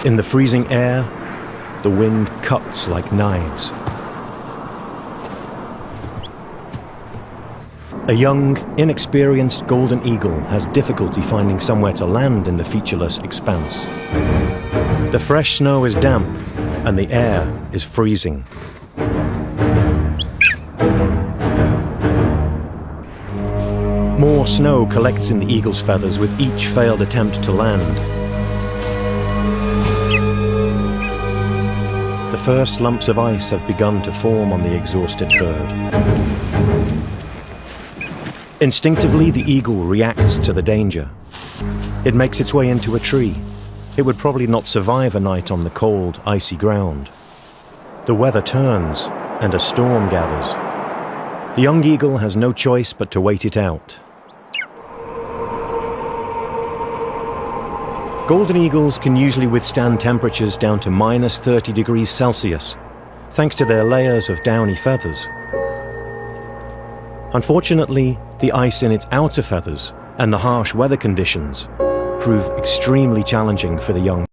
In the freezing air, the wind cuts like knives. A young, inexperienced golden eagle has difficulty finding somewhere to land in the featureless expanse. The fresh snow is damp, and the air is freezing. More snow collects in the eagle's feathers with each failed attempt to land. The first lumps of ice have begun to form on the exhausted bird. Instinctively, the eagle reacts to the danger. It makes its way into a tree. It would probably not survive a night on the cold, icy ground. The weather turns, and a storm gathers. The young eagle has no choice but to wait it out. Golden eagles can usually withstand temperatures down to -30 degrees Celsius, thanks to their layers of downy feathers. Unfortunately, the ice in its outer feathers and the harsh weather conditions prove extremely challenging for the young